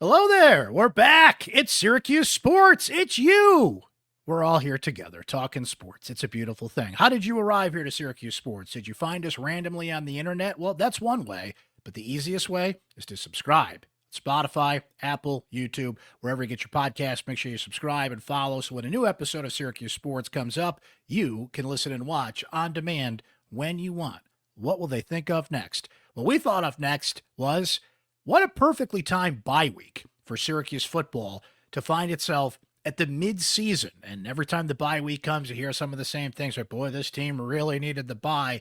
Hello there. We're back. It's Syracuse Sports. It's you. We're all here together talking sports. It's a beautiful thing. How did you arrive here to Syracuse Sports? Did you find us randomly on the internet? Well, that's one way, but the easiest way is to subscribe. Spotify, Apple, YouTube, wherever you get your podcast, make sure you subscribe and follow so when a new episode of Syracuse Sports comes up, you can listen and watch on demand when you want. What will they think of next? What we thought of next was, what a perfectly timed bye week for Syracuse football to find itself at the midseason. And every time the bye week comes, you hear some of the same things like, boy, this team really needed the bye.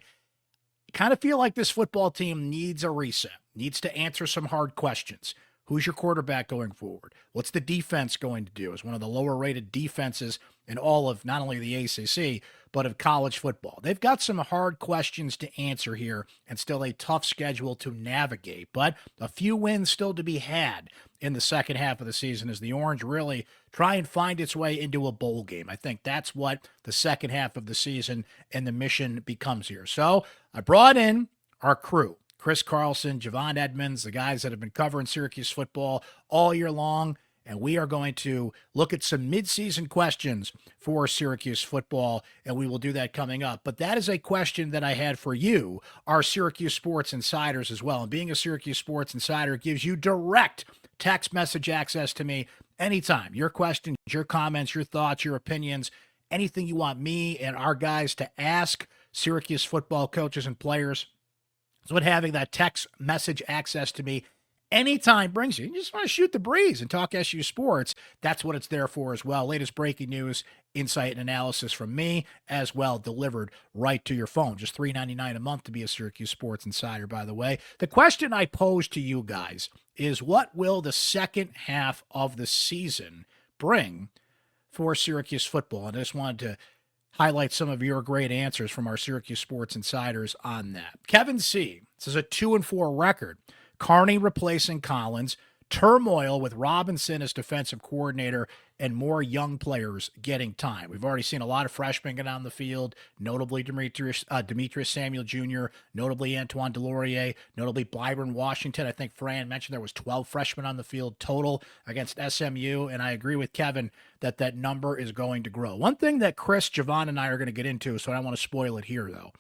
I kind of feel like this football team needs a reset, needs to answer some hard questions. Who's your quarterback going forward? What's the defense going to do? As one of the lower rated defenses in all of not only the ACC, but of college football. They've got some hard questions to answer here and still a tough schedule to navigate, but a few wins still to be had in the second half of the season as the Orange really try and find its way into a bowl game. I think that's what the second half of the season and the mission becomes here. So I brought in our crew. Chris Carlson, Javon Edmonds, the guys that have been covering Syracuse football all year long, and we are going to look at some midseason questions for Syracuse football, and we will do that coming up. But that is a question that I had for you, our Syracuse Sports Insiders as well. And being a Syracuse Sports Insider gives you direct text message access to me anytime. Your questions, your comments, your thoughts, your opinions, anything you want me and our guys to ask Syracuse football coaches and players. So what having that text message access to me anytime brings you. You just want to shoot the breeze and talk SU sports. That's what it's there for as well. Latest breaking news, insight, and analysis from me as well, delivered right to your phone. Just $3.99 a month to be a Syracuse Sports Insider, by the way. The question I pose to you guys is, what will the second half of the season bring for Syracuse football? And I just wanted to highlight some of your great answers from our Syracuse Sports Insiders on that. Kevin C. says a 2-4 record. Carney replacing Collins, turmoil with Robinson as defensive coordinator, and more young players getting time. We've already seen a lot of freshmen get on the field, notably Demetrius Samuel Jr., notably Antoine Delorier, notably Byron Washington. I think Fran mentioned there was 12 freshmen on the field total against SMU, and I agree with Kevin that that number is going to grow. One thing that Chris, Javon, and I are going to get into, so I don't want to spoil it here, though.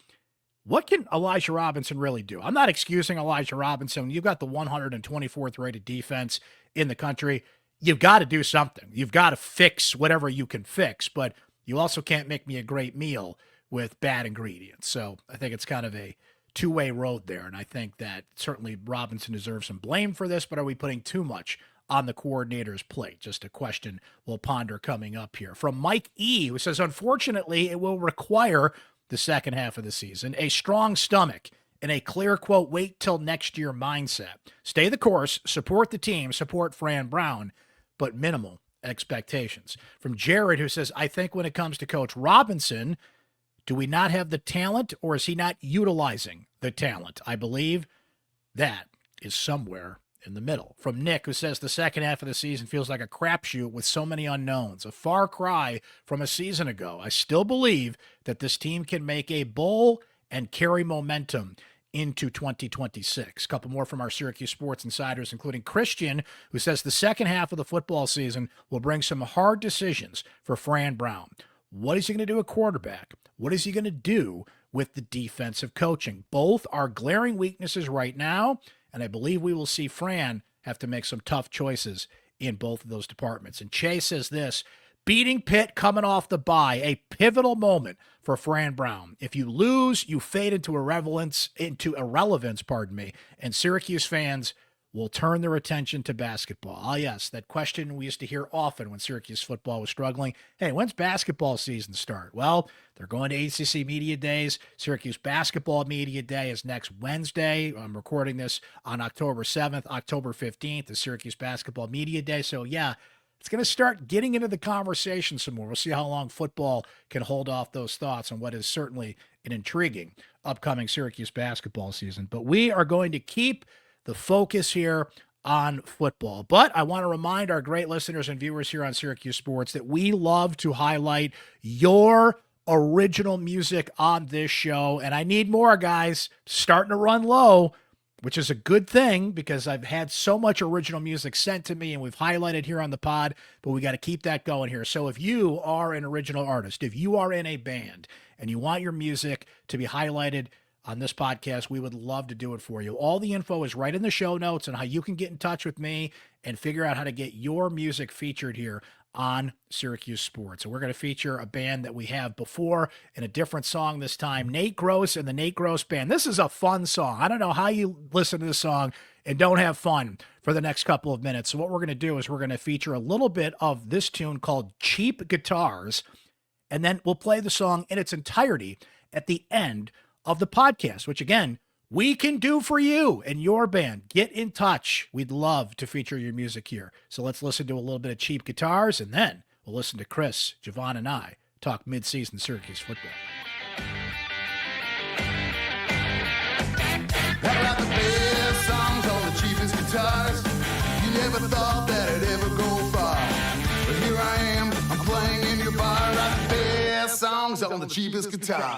What can Elijah Robinson really do? I'm not excusing Elijah Robinson. You've got the 124th rated defense in the country. You've got to do something. You've got to fix whatever you can fix, but you also can't make me a great meal with bad ingredients. So I think it's kind of a two-way road there, and I think that certainly Robinson deserves some blame for this, but are we putting too much on the coordinator's plate? Just a question we'll ponder coming up here. From Mike E., who says, unfortunately, it will require the second half of the season a strong stomach and a clear, quote, wait till next year mindset. Stay the course, support the team, support Fran Brown, but minimal expectations. From Jared, who says, I think when it comes to Coach Robinson, do we not have the talent, or is he not utilizing the talent? I believe that is somewhere in the middle. From Nick, who says the second half of the season feels like a crapshoot with so many unknowns, a far cry from a season ago. I still believe that this team can make a bowl and carry momentum into 2026. A couple more from our Syracuse Sports Insiders, including Christian, who says the second half of the football season will bring some hard decisions for Fran Brown. What is he going to do at quarterback? What is he going to do with the defensive coaching? Both are glaring weaknesses right now, and I believe we will see Fran have to make some tough choices in both of those departments. And Chase says this, beating Pitt coming off the bye, a pivotal moment for Fran Brown. If you lose, you fade into irrelevance, and Syracuse fans will turn their attention to basketball. Ah, yes, that question we used to hear often when Syracuse football was struggling. Hey, when's basketball season start? Well, they're going to ACC Media Days. Syracuse Basketball Media Day is next Wednesday. I'm recording this on October 7th. October 15th is Syracuse Basketball Media Day. So, yeah, it's going to start getting into the conversation some more. We'll see how long football can hold off those thoughts on what is certainly an intriguing upcoming Syracuse basketball season. But we are going to keep the focus here on football. But I want to remind our great listeners and viewers here on Syracuse Sports that we love to highlight your original music on this show. And I need more, guys. Starting to run low. which is a good thing because I've had so much original music sent to me and we've highlighted here on the pod, but we got to keep that going here. So if you are an original artist, if you are in a band and you want your music to be highlighted on this podcast, we would love to do it for you. All the info is right in the show notes on how you can get in touch with me and figure out how to get your music featured here on Syracuse Sports. And we're going to feature a band that we have before in a different song this time, Nate Gross and the Nate Gross Band. This is a fun song. I don't know how you listen to this song and don't have fun for the next couple of minutes. So what we're going to do is we're going to feature a little bit of this tune called Cheap Guitars, and then we'll play the song in its entirety at the end of the podcast, which again, we can do for you and your band. Get in touch. We'd love to feature your music here. So let's listen to a little bit of Cheap Guitars, and then we'll listen to Chris, Javon, and I talk midseason Syracuse football. How about the best songs on the cheapest guitars? You never thought that it'd ever go far, but here I am, I'm playing in your bar. Like the best songs on the cheapest guitar.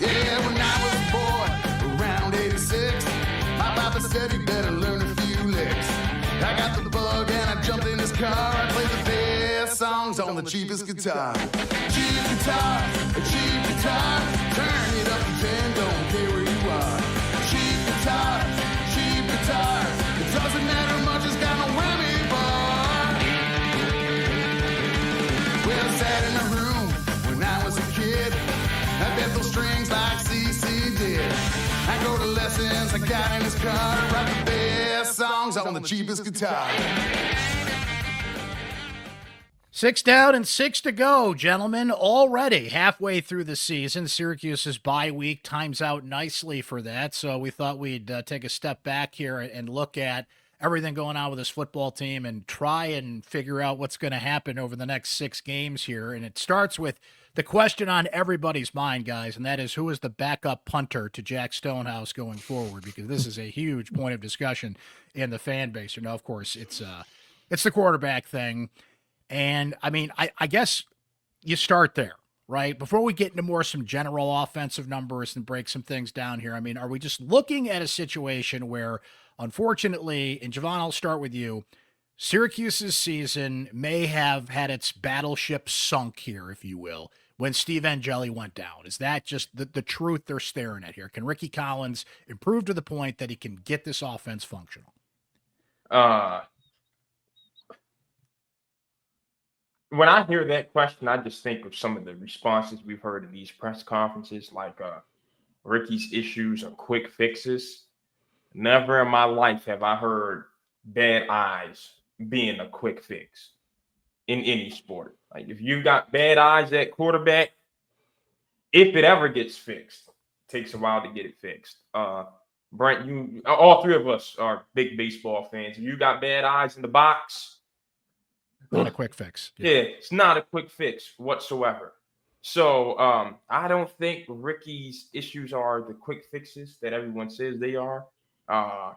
Yeah, when I was a boy, around 86, my papa said you better learn a few licks. I got the bug and I jumped in his car. I played the best songs on the cheapest guitar. Cheap guitar, a cheap guitar. Turn it up to 10, don't care where you are. Cheap guitar, cheap guitar. It doesn't matter much, it's got no whammy bar. Well, I sat in a room when I was a kid. I bet those strings like CC did. I go to lessons, I got in his car, write the best songs on the cheapest guitar. 6 down and 6 to go, gentlemen. Already halfway through the season. Syracuse's bye week times out nicely for that, so we thought we'd take a step back here and look at everything going on with this football team and try and figure out what's going to happen over the next 6 games here. And it starts with the question on everybody's mind, guys, and that is, who is the backup punter to Jack Stonehouse going forward? Because this is a huge point of discussion in the fan base. You know, of course, it's the quarterback thing. And, I mean, I guess you start there, right? Before we get into some general offensive numbers and break some things down here, I mean, are we just looking at a situation where, unfortunately, and Javon, I'll start with you, Syracuse's season may have had its battleship sunk here, if you will, when Steve Angeli went down? Is that just the truth they're staring at here? Can Rickie Collins improve to the point that he can get this offense functional? When I hear that question, I just think of some of the responses we've heard in these press conferences, like Rickie's issues are quick fixes. Never in my life have I heard bad eyes being a quick fix in any sport. Like, if you got bad eyes at quarterback, if it ever gets fixed, it takes a while to get it fixed. Brent, all three of us are big baseball fans. If you got bad eyes in the box, not a quick fix. Yeah, it's not a quick fix whatsoever. So I don't think Rickie's issues are the quick fixes that everyone says they are. I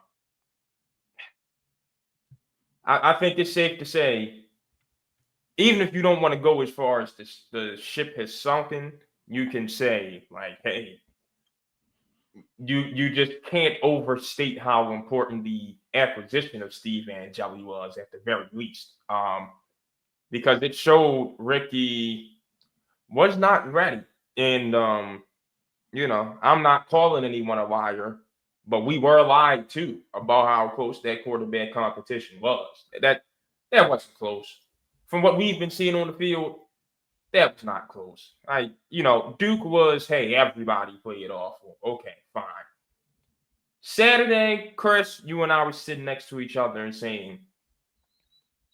think it's safe to say, even if you don't want to go as far as the ship has sunken, you can say, like, hey, you just can't overstate how important the acquisition of Steve Angeli was at the very least. Because it showed Rickie was not ready. And, I'm not calling anyone a liar, but we were lied to about how close that quarterback competition was. That wasn't close. From what we've been seeing on the field, that was not close. Duke was, hey, everybody play it awful. Okay, fine. Saturday, Chris, you and I were sitting next to each other and saying,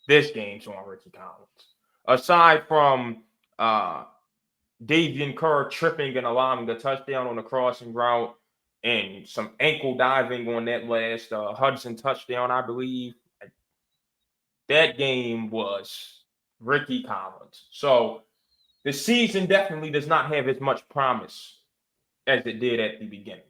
this game's on Rickie Collins. Aside from Davian Kerr tripping and allowing a touchdown on the crossing route and some ankle diving on that last Hudson touchdown, I believe, that game was Rickie Collins. So the season definitely does not have as much promise as it did at the beginning.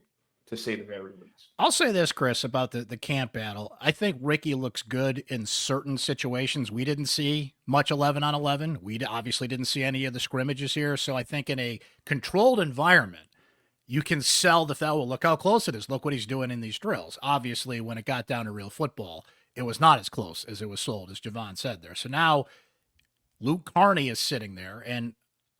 to say the very least. I'll say this, Chris, about the camp battle. I think Rickie looks good in certain situations. We didn't see much 11 on 11. We obviously didn't see any of the scrimmages here. So I think in a controlled environment, you can sell the fellow. Look how close it is. Look what he's doing in these drills. Obviously, when it got down to real football, it was not as close as it was sold, as Javon said there. So now Luke Carney is sitting there, and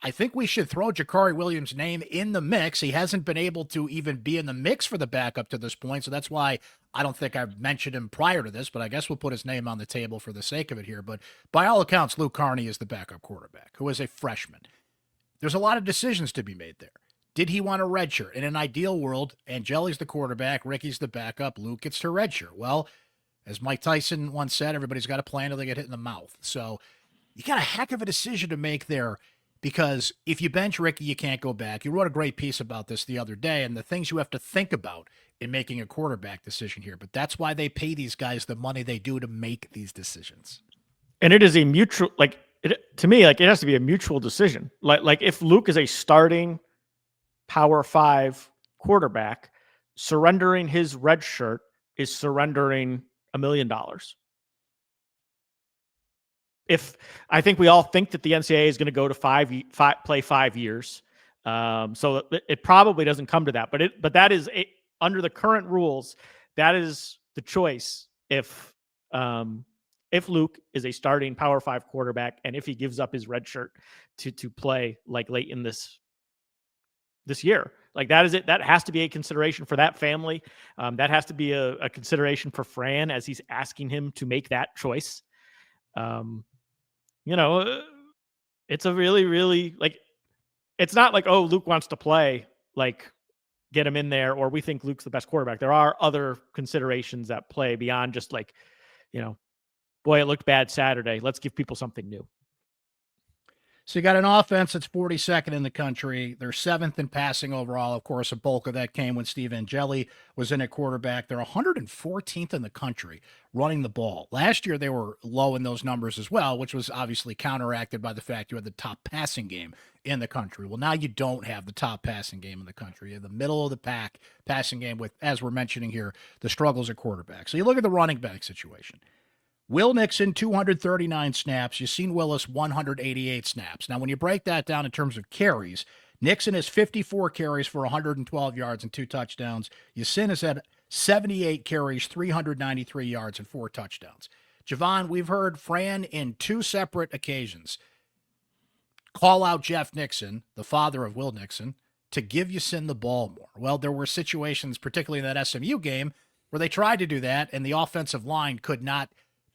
I think we should throw Jakari Williams' name in the mix. He hasn't been able to even be in the mix for the backup to this point, so that's why I don't think I've mentioned him prior to this, but I guess we'll put his name on the table for the sake of it here. But by all accounts, Luke Carney is the backup quarterback, who is a freshman. There's a lot of decisions to be made there. Did he want a redshirt? In an ideal world, Angeli's the quarterback, Rickie's the backup, Luke gets her redshirt. Well, as Mike Tyson once said, everybody's got a plan until they get hit in the mouth. So you got a heck of a decision to make there. Because if you bench Rickie, you can't go back. You wrote a great piece about this the other day and the things you have to think about in making a quarterback decision here. But that's why they pay these guys the money they do to make these decisions. And it is a mutual, to me, it has to be a mutual decision. Like if Luke is a starting Power 5 quarterback, surrendering his red shirt is surrendering $1 million. If I think we all think that the NCAA is going to go to play 5 years, so it probably doesn't come to that. But that is under the current rules, that is the choice. If Luke is a starting Power 5 quarterback, and if he gives up his red shirt to play like late in this year, like that is it. That has to be a consideration for that family. That has to be a consideration for Fran as he's asking him to make that choice. It's a really, really it's not like, oh, Luke wants to play, get him in there, or we think Luke's the best quarterback. There are other considerations at play beyond just boy, it looked bad Saturday. Let's give people something new. So you got an offense that's 42nd in the country. They're 7th in passing overall. Of course, a bulk of that came when Steve Angeli was in at quarterback. They're 114th in the country running the ball. Last year, they were low in those numbers as well, which was obviously counteracted by the fact you had the top passing game in the country. Well, now you don't have the top passing game in the country. You have the middle of the pack passing game with, as we're mentioning here, the struggles at quarterback. So you look at the running back situation. Will Nixon, 239 snaps. Yacine Willis, 188 snaps. Now, when you break that down in terms of carries, Nixon has 54 carries for 112 yards and 2 touchdowns. Yacine has had 78 carries, 393 yards and 4 touchdowns. Javon, we've heard Fran in 2 separate occasions call out Jeff Nixon, the father of Will Nixon, to give Yacine the ball more. Well, there were situations, particularly in that SMU game, where they tried to do that, and the offensive line could not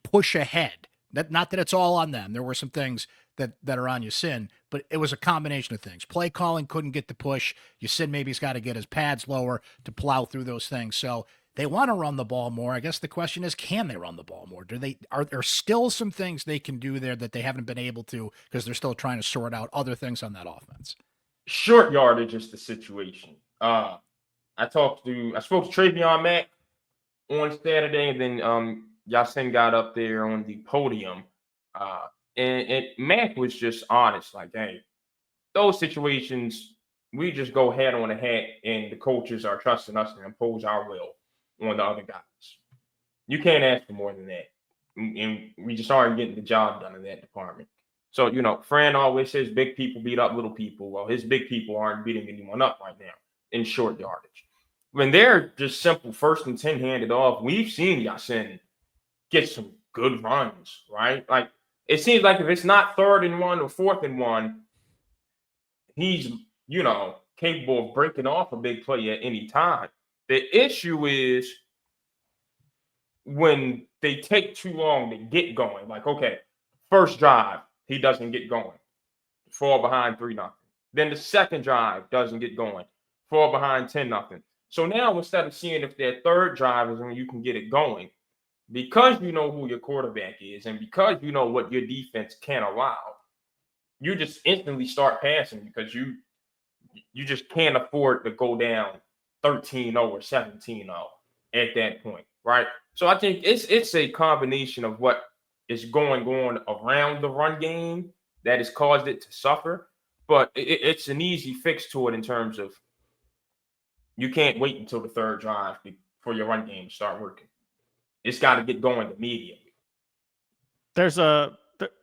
push ahead. Not that it's all on them. There were some things that are on Yacine, but it was a combination of things. Play calling couldn't get the push. Yacine maybe's got to get his pads lower to plow through those things. So they want to run the ball more. I guess the question is, can they run the ball more? Are there still some things they can do there that they haven't been able to because they're still trying to sort out other things on that offense? Short yardage is the situation. I spoke to Travion Mack on Saturday, and then Yacine got up there on the podium, and Mac was just honest, hey, those situations, we just go head on head, and the coaches are trusting us to impose our will on the other guys. You can't ask for more than that, and we just aren't getting the job done in that department. So, Fran always says big people beat up little people. Well, his big people aren't beating anyone up right now in short yardage. When they're just simple 1st and 10 handed off, we've seen Yacine get some good runs, right? It seems like if it's not 3rd and 1 or 4th and 1, he's, capable of breaking off a big play at any time. The issue is when they take too long to get going. Okay, first drive, he doesn't get going. Fall behind 3-0. Then the second drive doesn't get going. Fall behind 10-0. So now instead of seeing if their third drive is when you can get it going, because you know who your quarterback is and because you know what your defense can allow, you just instantly start passing because you just can't afford to go down 13-0 or 17-0 at that point, right? So I think it's a combination of what is going on around the run game that has caused it to suffer, but it's an easy fix to it in terms of You can't wait until the third drive for your run game to start working. It's got to get going immediately. There's a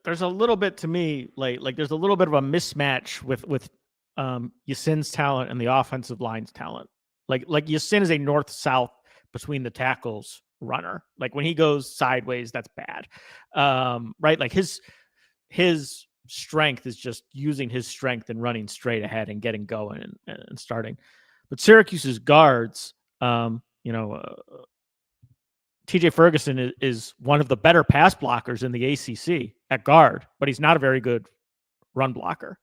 little bit to me like there's a little bit of a mismatch with Yasin's talent and the offensive line's talent. Like Yasin is a north-south between the tackles runner. Like when he goes sideways, that's bad. Right? Like his strength is just using his strength and running straight ahead and getting going and starting. But Syracuse's guards, TJ Ferguson is one of the better pass blockers in the ACC at guard, but he's not a very good run blocker.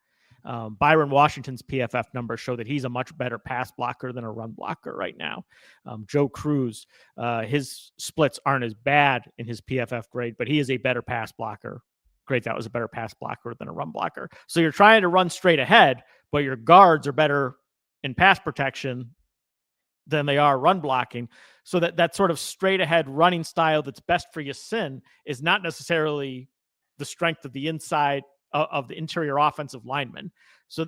Byron Washington's PFF numbers show that he's a much better pass blocker than a run blocker right now. Joe Cruz, his splits aren't as bad in his PFF grade, but he is a better pass blocker. Great, that was a better pass blocker than a run blocker. So you're trying to run straight ahead, but your guards are better in pass protection than they are run blocking. So that sort of straight ahead running style that's best for Yasin is not necessarily the strength of the inside of the interior offensive lineman. So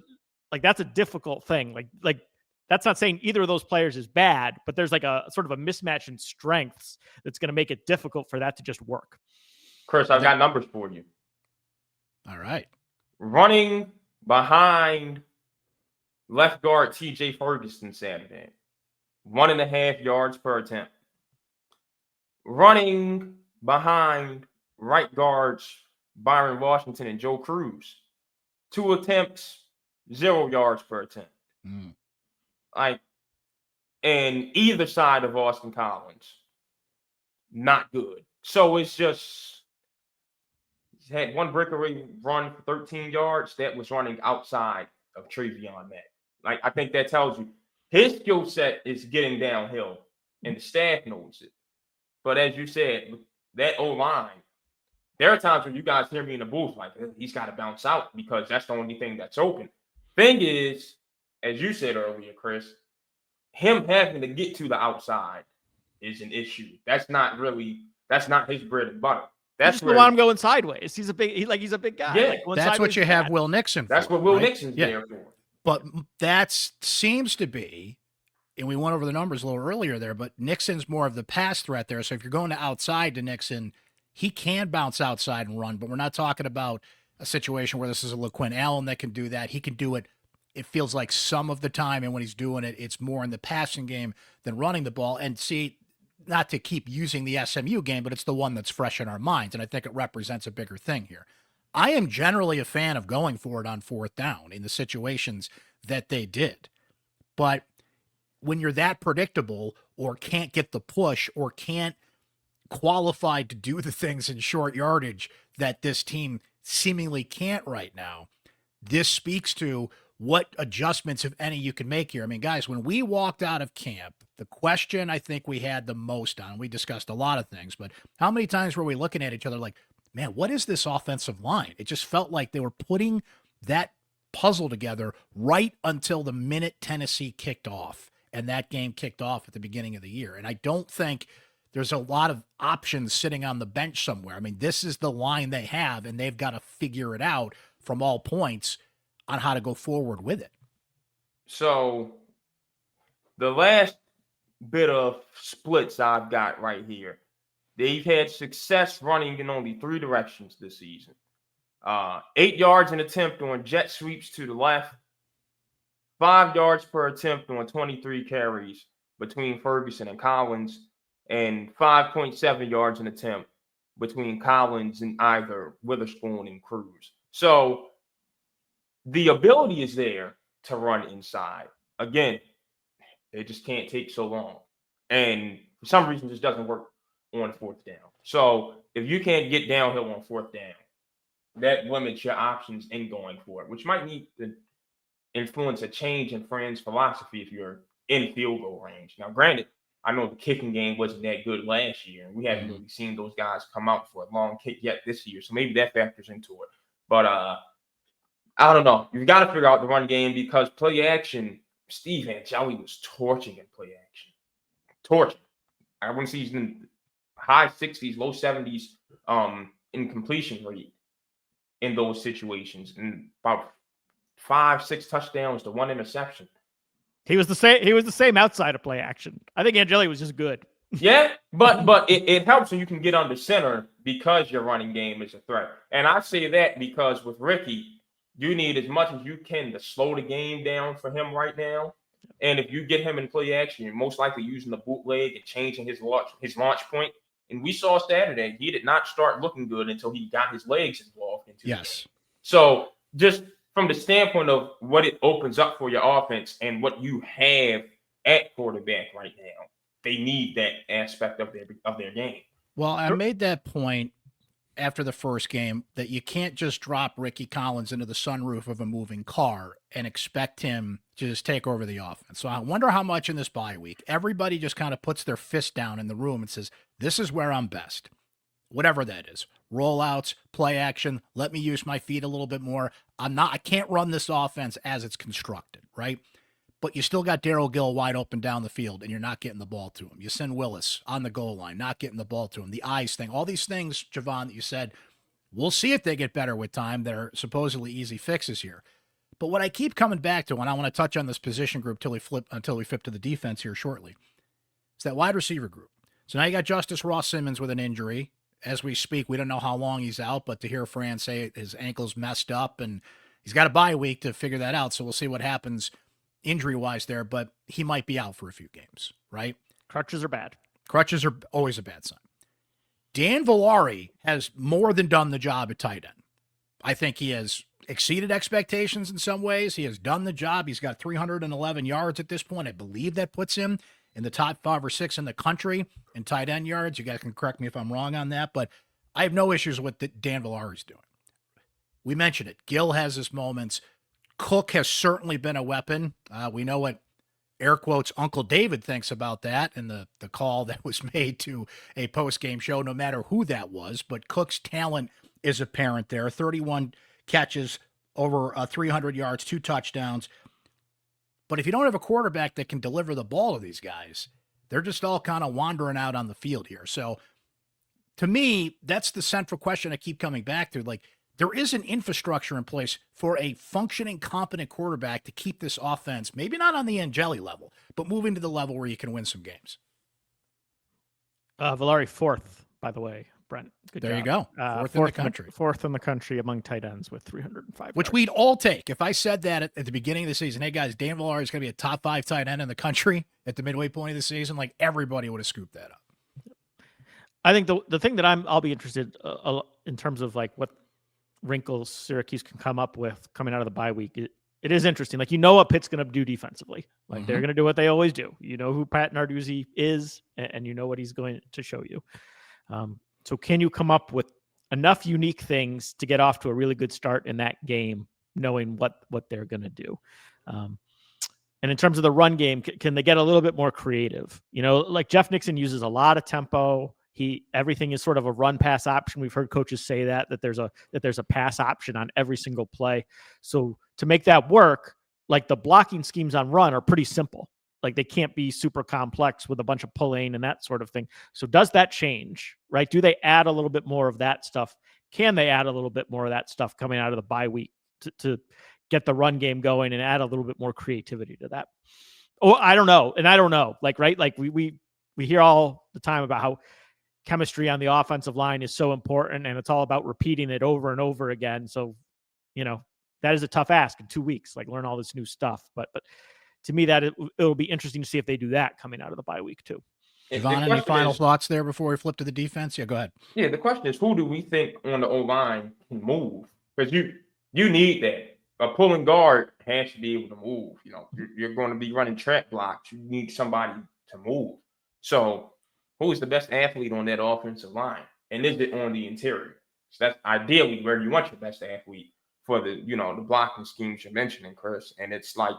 like that's a difficult thing. Like that's not saying either of those players is bad, but there's like a sort of a mismatch in strengths that's going to make it difficult for that to just work. Chris, I've got numbers for you. All right. Running behind left guard TJ Ferguson Saturday, 1.5 yards per attempt. Running behind right guards Byron Washington and Joe Cruz, 2 attempts, 0 yards per attempt. Like, and either side of Austin Collins, not good. So it's just, he's had one breakaway run for 13 yards that was running outside of Travion Mack. Like, I think that tells you his skill set is getting downhill, and the staff knows it. But as you said, that O-line, there are times when you guys hear me in the booth like, he's got to bounce out because that's the only thing that's open. Thing is, as you said earlier, Chris, him having to get to the outside is an issue. That's not his bread and butter. That's where I'm going sideways. He's a big guy. Yeah, like that's what you have Will Nixon for. That's what Will right? Nixon's there for. But that seems to be, and we went over the numbers a little earlier there, but Nixon's more of the pass threat there. So if you're going to outside to Nixon, he can bounce outside and run, but we're not talking about a situation where this is a LaQuinn Allen that can do that. He can do it, it feels like some of the time, and when he's doing it, it's more in the passing game than running the ball. And see, not to keep using the SMU game, but it's the one that's fresh in our minds, and I think it represents a bigger thing here. I am generally a fan of going for it on 4th down in the situations that they did. But when you're that predictable or can't get the push or can't qualify to do the things in short yardage that this team seemingly can't right now, this speaks to what adjustments, if any, you can make here. I mean, guys, when we walked out of camp, the question I think we had the most on, we discussed a lot of things, but how many times were we looking at each other like, man, what is this offensive line? It just felt like they were putting that puzzle together right until the minute Tennessee kicked off, and that game kicked off at the beginning of the year. And I don't think there's a lot of options sitting on the bench somewhere. I mean, this is the line they have, and they've got to figure it out from all points on how to go forward with it. So the last bit of splits I've got right here, they've had success running in only 3 directions this season. 8 yards an attempt on jet sweeps to the left, 5 yards per attempt on 23 carries between Ferguson and Collins, and 5.7 yards an attempt between Collins and either Witherspoon and Cruz. So the ability is there to run inside. Again, they just can't take so long. And for some reason, this doesn't work on 4th down. So if you can't get downhill on 4th down, that limits your options in going for it, which might need to influence a change in Fran's philosophy if you're in field goal range. Now, granted, I know the kicking game wasn't that good last year, and we haven't really seen those guys come out for a long kick yet this year, so maybe that factors into it. But I don't know. You've got to figure out the run game because play action, Steve Angeli was torching in play action. Torching. I wouldn't see he's in high 60s, low 70s in completion rate in those situations, and about 5-6 touchdowns to 1 interception. He was the same. He was the same outside of play action. I think Angeli was just good. Yeah, but it helps when you can get under center because your running game is a threat. And I say that because with Rickie, you need as much as you can to slow the game down for him right now. And if you get him in play action, you're most likely using the bootleg and changing his launch point. And we saw Saturday, he did not start looking good until he got his legs involved into the game. So just from the standpoint of what it opens up for your offense and what you have at quarterback right now, they need that aspect of their game. Well, I made that point after the first game that you can't just drop Rickie Collins into the sunroof of a moving car and expect him to just take over the offense. So I wonder how much in this bye week everybody just kind of puts their fist down in the room and says, this is where I'm best. Whatever that is. Rollouts, play action, let me use my feet a little bit more. I can't run this offense as it's constructed, right? But you still got Darryl Gill wide open down the field, and you're not getting the ball to him. You send Willis on the goal line, not getting the ball to him. The eyes thing, all these things, Javon, that you said, we'll see if they get better with time. They're supposedly easy fixes here. But what I keep coming back to, and I want to touch on this position group until we flip to the defense here shortly, is that wide receiver group. So now you got Justice Ross Simmons with an injury. As we speak, we don't know how long he's out, but to hear Fran say his ankle's messed up, and he's got a bye week to figure that out, so we'll see what happens injury-wise there, but he might be out for a few games, right? Crutches are bad. Crutches are always a bad sign. Dan Villari has more than done the job at tight end. I think he has exceeded expectations in some ways. He has done the job. He's got 311 yards at this point. I believe that puts him in the top 5 or 6 in the country in tight end yards. You guys can correct me if I'm wrong on that, but I have no issues with what Dan Villari's doing. We mentioned it. Gill has his moments. Cook has certainly been a weapon. We know what, air quotes, Uncle David thinks about that and the call that was made to a post-game show, no matter who that was. But Cook's talent is apparent there. 31 catches, over 300 yards, 2 touchdowns. But if you don't have a quarterback that can deliver the ball to these guys, they're just all kind of wandering out on the field here. So to me, that's the central question I keep coming back to. Like, there is an infrastructure in place for a functioning, competent quarterback to keep this offense, maybe not on the Angeli level, but moving to the level where you can win some games. Villari 4th, by the way, Brent. Good there job. You go. Fourth in the country. 4th in the country among tight ends with 305 Which yards. We'd all take. If I said that at the beginning of the season, hey, guys, Dan Villari is going to be a top 5 tight end in the country at the midway point of the season, like everybody would have scooped that up. I think the thing that I'll be interested in terms of like what wrinkles Syracuse can come up with coming out of the bye week. It is interesting. Like, what Pitt's going to do defensively. Like, they're going to do what they always do. You know who Pat Narduzzi is, and you know what he's going to show you. So can you come up with enough unique things to get off to a really good start in that game, knowing what they're going to do? And in terms of the run game, can they get a little bit more creative? Like Jeff Nixon uses a lot of tempo. Everything is sort of a run pass option. We've heard coaches say that there's a pass option on every single play. So to make that work, like the blocking schemes on run are pretty simple. Like they can't be super complex with a bunch of pulling and that sort of thing. So does that change, right? Do they add a little bit more of that stuff? Can they add a little bit more of that stuff coming out of the bye week to get the run game going and add a little bit more creativity to that? Oh, I don't know. And I don't know. Like, right. Like we hear all the time about how chemistry on the offensive line is so important, and it's all about repeating it over and over again. So, that is a tough ask in 2 weeks, like learn all this new stuff. But to me, that it'll be interesting to see if they do that coming out of the bye week too. Yvonne, any final thoughts there before we flip to the defense? Yeah, go ahead. Yeah, the question is, who do we think on the O-line can move? Because you need that. A pulling guard has to be able to move. You're going to be running track blocks. You need somebody to move. So who is the best athlete on that offensive line? And is it on the interior? So that's ideally where you want your best athlete for the blocking schemes you're mentioning, Chris. And it's like,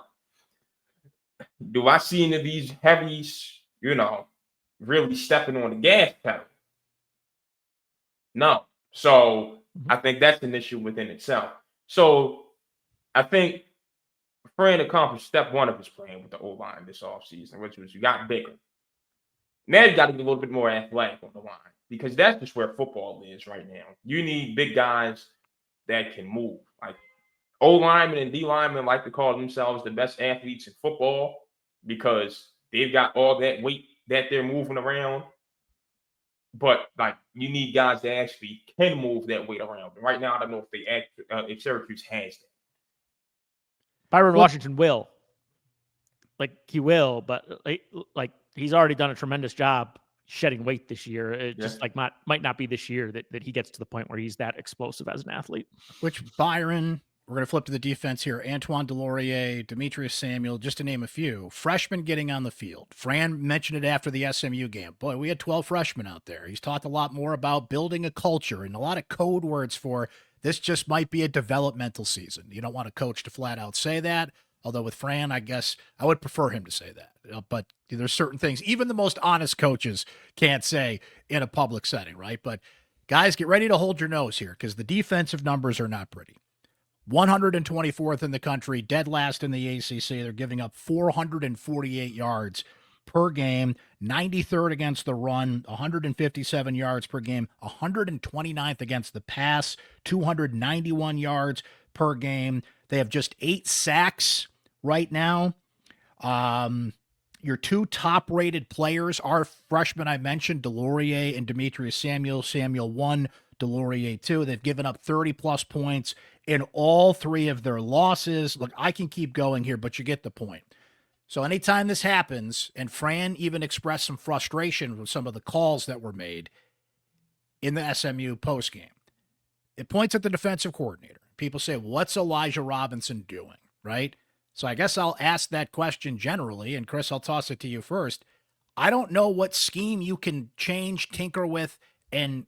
do I see any of these heavies, really stepping on the gas pedal? No. So I think that's an issue within itself. So I think Fran accomplished step 1 of his plan with the O-line this offseason, which was you got bigger. Now you got to get a little bit more athletic on the line, because that's just where football is right now. You need big guys that can move. Like O-linemen and D-linemen like to call themselves the best athletes in football. because they've got all that weight that they're moving around. But like, you need guys that actually can move that weight around. Right now, I don't know if Syracuse has that. Byron Washington will. Like, he will, but like he's already done a tremendous job shedding weight this year. It just might not be this year that he gets to the point where he's that explosive as an athlete. Which Byron, we're going to flip to the defense here. Antoine Delorier, Demetrius Samuel, just to name a few. Freshmen getting on the field. Fran mentioned it after the SMU game. Boy, we had 12 freshmen out there. He's talked a lot more about building a culture and a lot of code words for this just might be a developmental season. You don't want a coach to flat out say that. Although with Fran, I guess I would prefer him to say that. But there's certain things even the most honest coaches can't say in a public setting, right? But guys, get ready to hold your nose here because the defensive numbers are not pretty. 124th in the country, dead last in the ACC. They're giving up 448 yards per game, 93rd against the run, 157 yards per game, 129th against the pass, 291 yards per game. They have just 8 sacks right now. Your two top-rated players are freshmen I mentioned, Delorier and Demetrius Samuel. Samuel 1, Delorier 2. They've given up 30-plus points in all 3 of their losses. Look, I can keep going here, but you get the point. So anytime this happens, and Fran even expressed some frustration with some of the calls that were made in the SMU postgame, it points at the defensive coordinator. People say, what's Elijah Robinson doing, right? So I guess I'll ask that question generally, and Chris, I'll toss it to you first. I don't know what scheme you can change, tinker with, and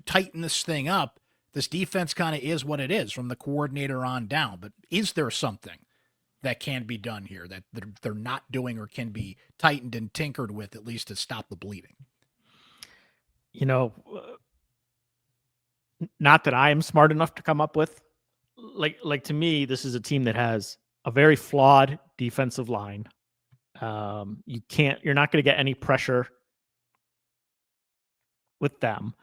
tighten this thing up. This defense kind of is what it is from the coordinator on down. But is there something that can be done here that they're not doing or can be tightened and tinkered with, at least to stop the bleeding? You know, not that I am smart enough to come up with. Like to me, this is a team that has a very flawed defensive line. You're not going to get any pressure with them.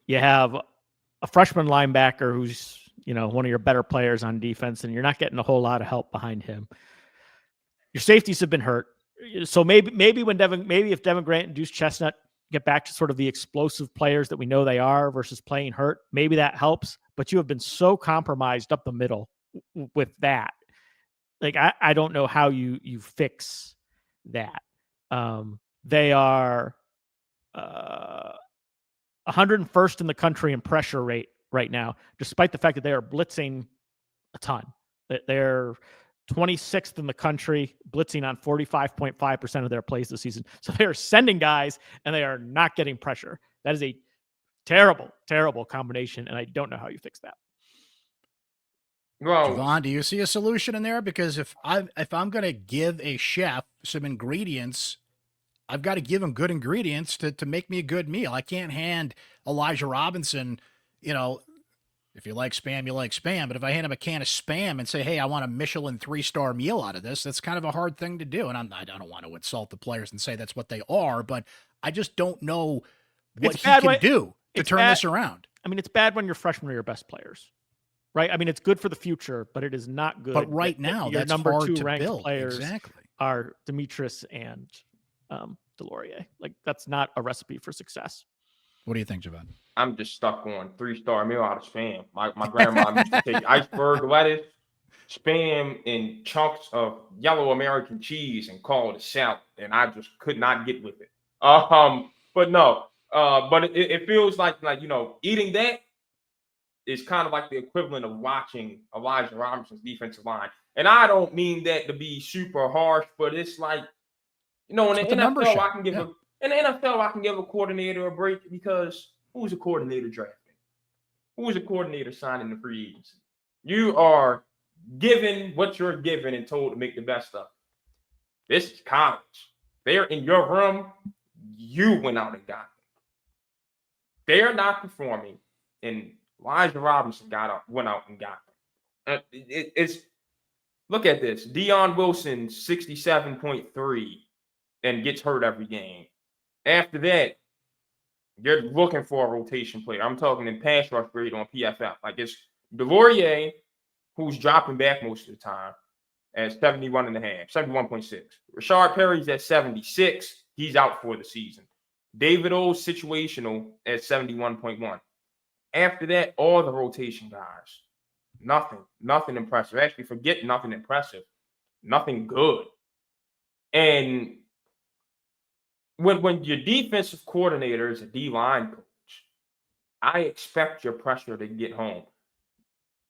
You have a freshman linebacker who's, one of your better players on defense, and you're not getting a whole lot of help behind him. Your safeties have been hurt. So maybe if Devin Grant and Deuce Chestnut get back to sort of the explosive players that we know they are versus playing hurt, maybe that helps. But you have been so compromised up the middle with that. Like, I don't know how you fix that. They are 101st in the country in pressure rate right now, despite the fact that they are blitzing a ton. They're 26th in the country, blitzing on 45.5% of their plays this season. So they are sending guys, and they are not getting pressure. That is a terrible, terrible combination, and I don't know how you fix that. Well, Javon, do you see a solution in there? Because if I'm going to give a chef some ingredients, I've got to give him good ingredients to make me a good meal. I can't hand Elijah Robinson, if you like spam, you like spam. But if I hand him a can of spam and say, hey, I want a Michelin 3-star meal out of this, that's kind of a hard thing to do. And I don't want to insult the players and say that's what they are, but I just don't know what he can do to turn this around. I mean, it's bad when your freshmen are your best players, right? I mean, it's good for the future, but it is not good. But right now, your that's number hard 2 to ranked build. players Exactly. are Demetrius and Delorier. Like, that's not a recipe for success. What do you think, Javon? I'm just stuck on 3-star meal out of spam. My grandma used to take iceberg lettuce, spam, and chunks of yellow American cheese and call it a salad, and I just could not get with it. But no, but it feels like eating that is kind of like the equivalent of watching Elijah Robinson's defensive line. And I don't mean that to be super harsh, but it's like, in the NFL, I can give in the NFL, I can give a coordinator a break because who's a coordinator drafting? Who's a coordinator signing the free agency? You are given what you're given and told to make the best of it. This is college. They're in your room. You went out and got them. They're not performing, and Elijah Robinson went out and got them. It's look at this. Deion Wilson, 67.3, and gets hurt every game. After that, you're looking for a rotation player. I'm talking in pass rush grade on PFF. Like, it's Delorier, who's dropping back most of the time, at 71.5, 71.6. Rashard Perry's at 76. He's out for the season. David O's situational at 71.1. After that, all the rotation guys, nothing impressive. Actually, forget nothing impressive, nothing good. And when your defensive coordinator is a D-line coach, I expect your pressure to get home.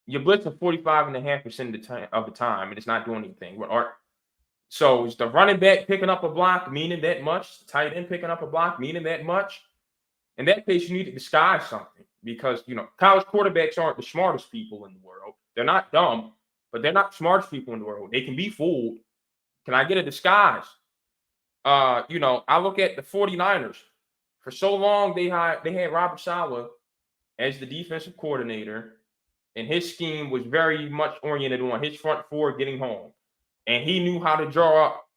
You're blitzing 45.5% of the time, and it's not doing anything. So is the running back picking up a block meaning that much? The tight end picking up a block meaning that much? In that case, you need to disguise something because, college quarterbacks aren't the smartest people in the world. They're not dumb, but they're not the smartest people in the world. They can be fooled. Can I get a disguise? I look at the 49ers. For so long, they had Robert Saleh as the defensive coordinator, and his scheme was very much oriented on his front four getting home. And he knew how to draw up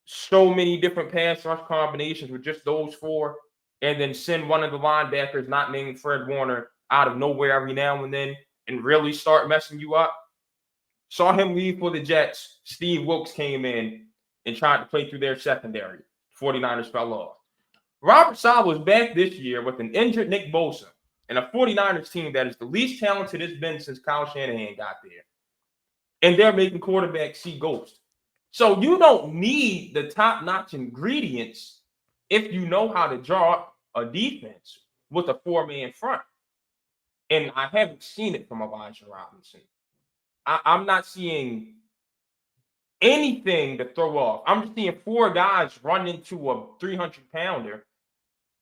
so many different pass rush combinations with just those four, and then send one of the linebackers not named Fred Warner out of nowhere every now and then and really start messing you up. Saw him leave for the Jets. Steve Wilkes came in and tried to play through their secondary. 49ers fell off. Robert Saleh was back this year with an injured Nick Bosa and a 49ers team that is the least talented it's been since Kyle Shanahan got there. And they're making quarterbacks see ghosts. So you don't need the top-notch ingredients if you know how to draw a defense with a four-man front. And I haven't seen it from Elijah Robinson. I'm not seeing anything to throw off. I'm just seeing four guys run into a 300-pounder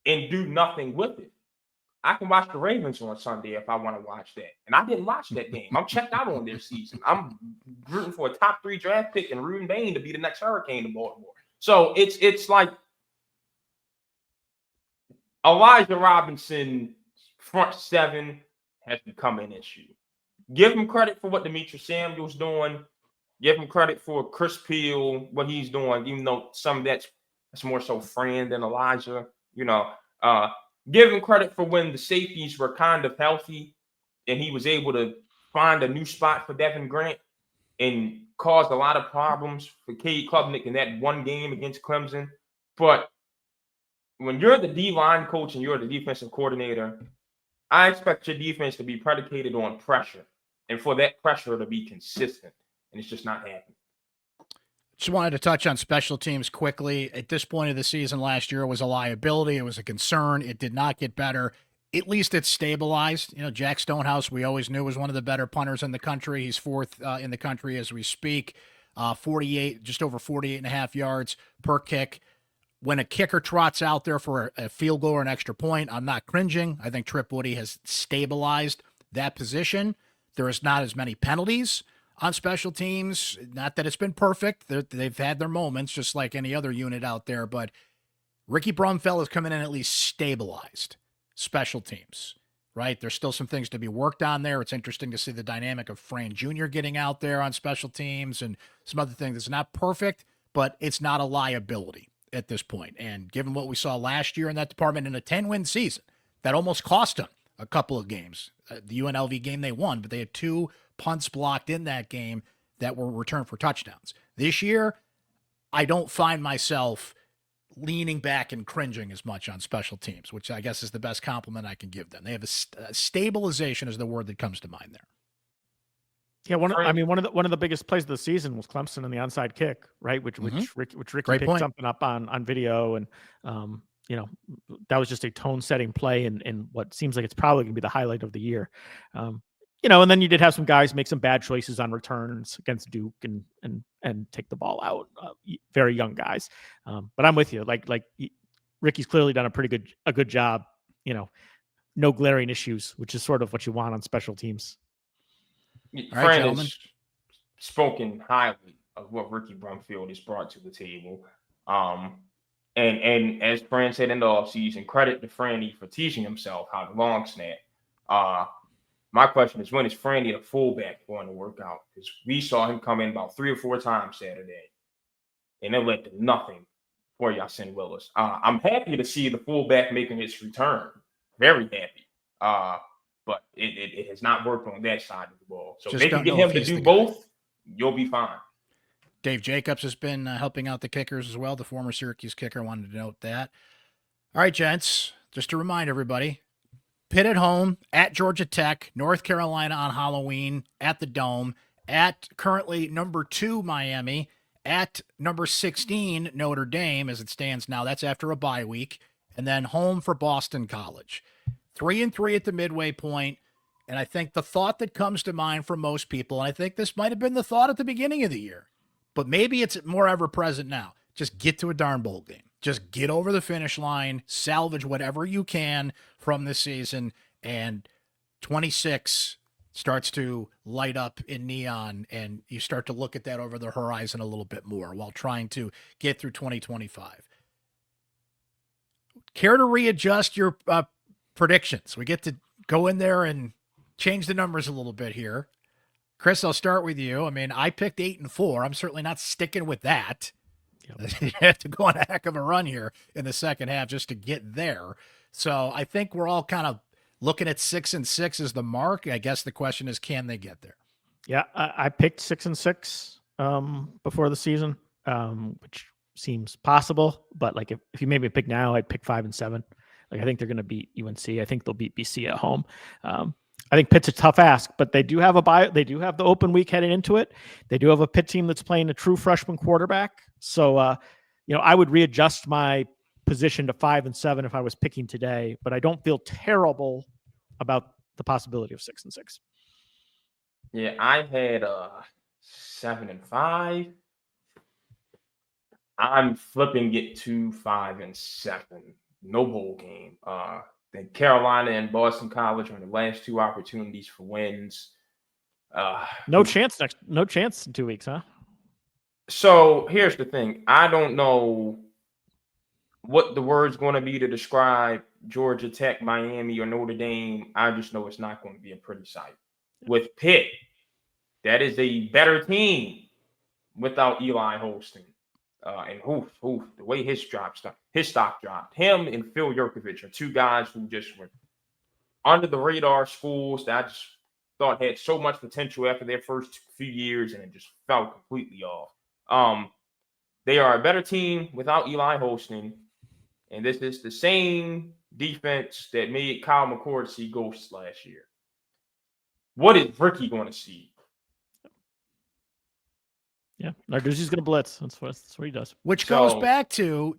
and do nothing with it. I can watch the Ravens on Sunday if I want to watch that. And I didn't watch that game. I'm checked out on their season. I'm rooting for a top 3 draft pick and Ruben Bain to be the next Hurricane in Baltimore. So it's like Elijah Robinson front seven has become an issue. Give him credit for what Demetrius Samuel's doing. Give him credit for Chris Peel, what he's doing, even though some of that's more so Fran than Elijah. Give him credit for when the safeties were kind of healthy and he was able to find a new spot for Devin Grant and caused a lot of problems for Cade Klubnik in that one game against Clemson. But when you're the D-line coach and you're the defensive coordinator, I expect your defense to be predicated on pressure and for that pressure to be consistent. And it's just not happening. Just wanted to touch on special teams quickly. At this point of the season last year, it was a liability. It was a concern. It did not get better. At least it's stabilized. Jack Stonehouse, we always knew, was one of the better punters in the country. He's fourth in the country as we speak. 48, just over 48.5 yards per kick. When a kicker trots out there for a field goal or an extra point, I'm not cringing. I think Trip Woody has stabilized that position. There is not as many penalties on special teams. Not that it's been perfect. They've had their moments, just like any other unit out there. But Rickie Brumfeld is coming in at least stabilized special teams, right? There's still some things to be worked on there. It's interesting to see the dynamic of Fran Jr. getting out there on special teams and some other things. It's not perfect, but it's not a liability at this point. And given what we saw last year in that department in a 10-win season, that almost cost them a couple of games. The UNLV game they won, but they had 2 punts blocked in that game that were returned for touchdowns. This year, I don't find myself leaning back and cringing as much on special teams, which I guess is the best compliment I can give them. They have a stabilization is the word that comes to mind there. Yeah, one of the biggest plays of the season was Clemson and the onside kick, right? Which Rickie picked something up on video, and that was just a tone-setting play, and what seems like it's probably going to be the highlight of the year. And then you did have some guys make some bad choices on returns against Duke and take the ball out. Very young guys, but I'm with you. Like Rickie's clearly done a good job. No glaring issues, which is sort of what you want on special teams. Fran has spoken highly of what Rickie Brumfeld has brought to the table. And as Fran said in the offseason, credit to Franny for teaching himself how to long snap. My question is, when is Franny the fullback going to work out? Because we saw him come in about 3 or 4 times Saturday, and it led to nothing for Yasin Willis. I'm happy to see the fullback making his return. Very happy. But it has not worked on that side of the ball. So if they can get him to do both, you'll be fine. Dave Jacobs has been helping out the kickers as well. The former Syracuse kicker, wanted to note that. All right, gents, just to remind everybody, Pitt at home, at Georgia Tech, North Carolina on Halloween, at the Dome, at currently number 2 Miami, at number 16 Notre Dame as it stands now. That's after a bye week. And then home for Boston College. 3-3 at the midway point. And I think the thought that comes to mind for most people, and I think this might have been the thought at the beginning of the year, but maybe it's more ever present now. Just get to a darn bowl game. Just get over the finish line, salvage whatever you can from this season, and 26 starts to light up in neon, and you start to look at that over the horizon a little bit more while trying to get through 2025. Care to readjust your predictions? We get to go in there and change the numbers a little bit here. Chris, I'll start with you. I mean, I picked 8-4. I'm certainly not sticking with that. Yep. You have to go on a heck of a run here in the second half just to get there. So I think we're all kind of looking at 6-6 as the mark. I guess the question is, can they get there? Yeah, I picked 6-6 before the season, which seems possible. But like if you made me pick now, I'd pick 5-7. Like I think they're going to beat UNC. I think they'll beat BC at home. I think Pitt's a tough ask, but they do have a bye. They do have the open week heading into it. They do have a Pitt team that's playing a true freshman quarterback. So, I would readjust my position to 5-7 if I was picking today, but I don't feel terrible about the possibility of 6-6. Yeah, I had 7-5. I'm flipping it to 5-7. No bowl game. Then Carolina and Boston College are the last 2 opportunities for wins. No chance in 2 weeks, huh? So here's the thing. I don't know what the word's going to be to describe Georgia Tech, Miami, or Notre Dame. I just know it's not going to be a pretty sight. With Pitt, that is a better team without Eli Holston. And the way his stock dropped. Him and Phil Yurkovich are 2 guys who just were under the radar schools that I just thought had so much potential after their first few years, and it just fell completely off. They are a better team without Eli Holston, and this is the same defense that made Kyle McCord see ghosts last year. What is Rickie going to see? Yeah, Narduzzi's going to blitz. That's what he does. Which goes back to,